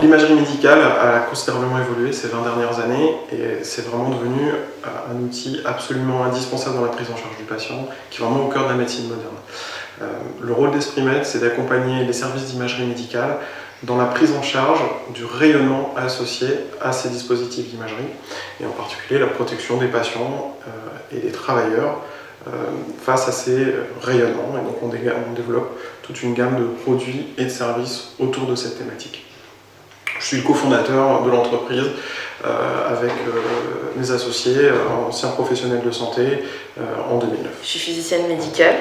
L'imagerie médicale a considérablement évolué ces 20 dernières années et c'est vraiment devenu un outil absolument indispensable dans la prise en charge du patient, qui est vraiment au cœur de la médecine moderne. Le rôle d'Esprit-Med, c'est d'accompagner les services d'imagerie médicale dans la prise en charge du rayonnement associé à ces dispositifs d'imagerie, et en particulier la protection des patients et des travailleurs face à ces rayonnements. Et donc on développe toute une gamme de produits et de services autour de cette thématique. Je suis le cofondateur de l'entreprise avec mes associés, anciens professionnels de santé, en 2009. Je suis physicienne médicale,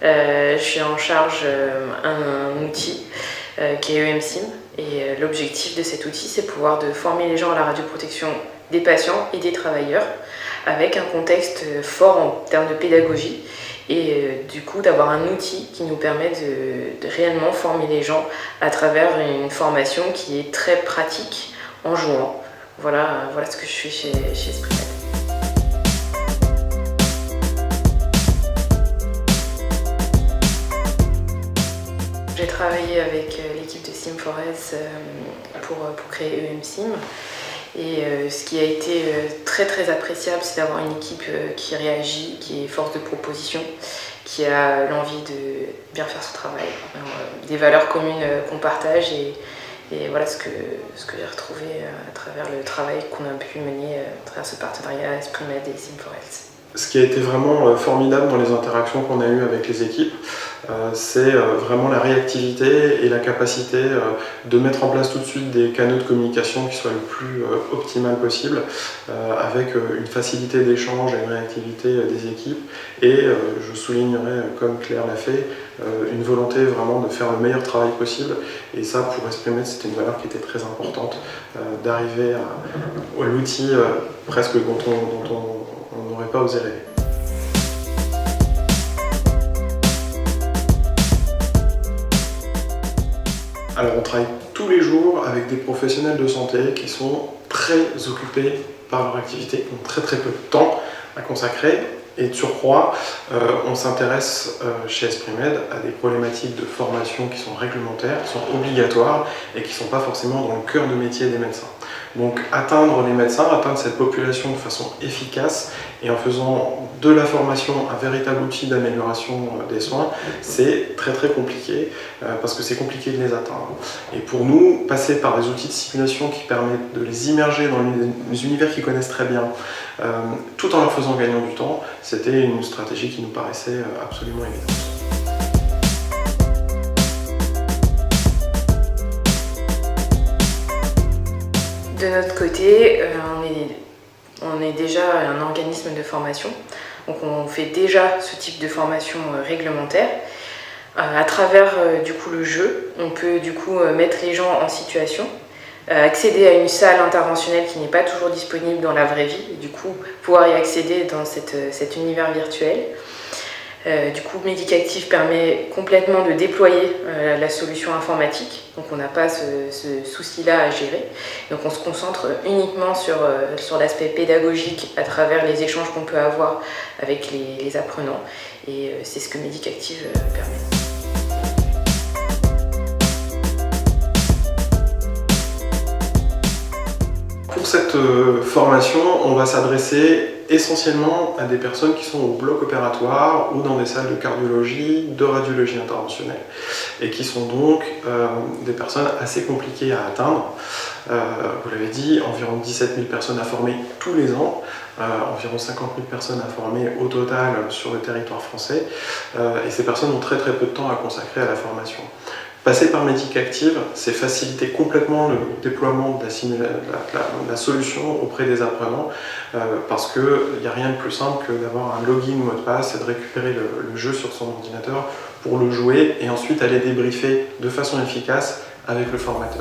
je suis en charge d'un outil qui est EMSIM, et l'objectif de cet outil, c'est pouvoir former les gens à la radioprotection des patients et des travailleurs avec un contexte fort en termes de pédagogie, et du coup d'avoir un outil qui nous permet de réellement former les gens à travers une formation qui est très pratique en jouant. Voilà ce que je fais chez Esprit-Med. J'ai travaillé avec l'équipe de Sim4Health pour créer EMSIM. Et ce qui a été très appréciable, c'est d'avoir une équipe qui réagit, qui est force de proposition, qui a l'envie de bien faire son travail, des valeurs communes qu'on partage, et voilà ce que j'ai retrouvé à travers le travail qu'on a pu mener à travers ce partenariat Esprit-Med et Sim4Health. Ce qui a été vraiment formidable dans les interactions qu'on a eues avec les équipes, c'est vraiment la réactivité et la capacité de mettre en place tout de suite des canaux de communication qui soient le plus optimal possible, avec une facilité d'échange et une réactivité des équipes. Et je soulignerai, comme Claire l'a fait, une volonté vraiment de faire le meilleur travail possible. Et ça, pour Esprit-Med, c'était une valeur qui était très importante, d'arriver à l'outil presque dont on n'aurait pas osé rêver. Alors on travaille tous les jours avec des professionnels de santé qui sont très occupés par leur activité, qui ont très peu de temps à consacrer. Et de surcroît, on s'intéresse chez Esprit-Med à des problématiques de formation qui sont réglementaires, qui sont obligatoires et qui ne sont pas forcément dans le cœur de métier des médecins. Donc atteindre les médecins, atteindre cette population de façon efficace et en faisant de la formation un véritable outil d'amélioration des soins, c'est très compliqué parce que c'est compliqué de les atteindre. Et pour nous, passer par des outils de simulation qui permettent de les immerger dans les univers qu'ils connaissent très bien, tout en leur faisant gagner du temps, c'était une stratégie qui nous paraissait absolument évidente. De notre côté, on est déjà un organisme de formation, donc on fait déjà ce type de formation réglementaire. À travers du coup le jeu, on peut du coup mettre les gens en situation, accéder à une salle interventionnelle qui n'est pas toujours disponible dans la vraie vie, et du coup pouvoir y accéder dans cet univers virtuel. Du coup, Medicactive permet complètement de déployer la solution informatique, donc on n'a pas ce souci-là à gérer. Donc on se concentre uniquement sur l'aspect pédagogique à travers les échanges qu'on peut avoir avec les apprenants, et c'est ce que Medicactive permet. Pour cette formation, on va s'adresser essentiellement à des personnes qui sont au bloc opératoire ou dans des salles de cardiologie, de radiologie interventionnelle, et qui sont donc des personnes assez compliquées à atteindre. Vous l'avez dit, environ 17 000 personnes à former tous les ans, environ 50 000 personnes à former au total sur le territoire français, et ces personnes ont très peu de temps à consacrer à la formation. Passer par Medicactive, c'est faciliter complètement le déploiement de la solution auprès des apprenants, parce qu'il n'y a rien de plus simple que d'avoir un login mot de passe et de récupérer le jeu sur son ordinateur pour le jouer et ensuite aller débriefer de façon efficace avec le formateur.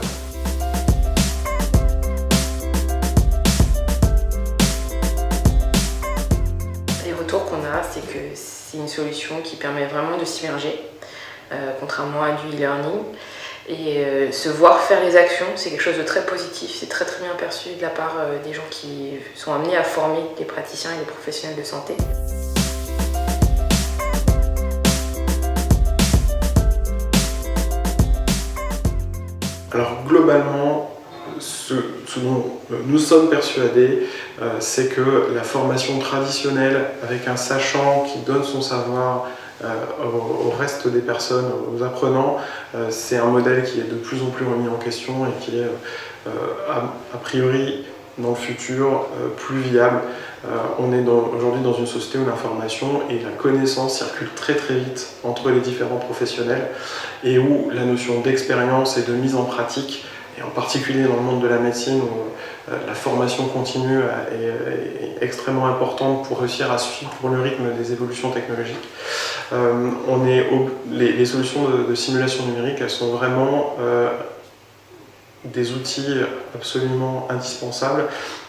Les retours qu'on a, c'est que c'est une solution qui permet vraiment de s'immerger, contrairement à du e-learning. Et se voir faire les actions, c'est quelque chose de très positif, c'est très bien perçu de la part des gens qui sont amenés à former les praticiens et les professionnels de santé. Alors globalement, ce dont nous sommes persuadés, c'est que la formation traditionnelle, avec un sachant qui donne son savoir au reste des personnes, aux apprenants, c'est un modèle qui est de plus en plus remis en question et qui est a priori dans le futur plus viable. On est aujourd'hui dans une société où l'information et la connaissance circulent très très vite entre les différents professionnels et où la notion d'expérience et de mise en pratique, et en particulier dans le monde de la médecine où la formation continue est extrêmement importante pour réussir à suivre le rythme des évolutions technologiques. Les solutions de simulation numérique, elles sont vraiment des outils absolument indispensables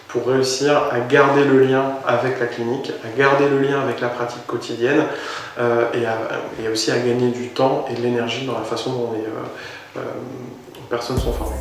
pour réussir à garder le lien avec la clinique, à garder le lien avec la pratique quotidienne et aussi à gagner du temps et de l'énergie dans la façon dont les personnes sont formées.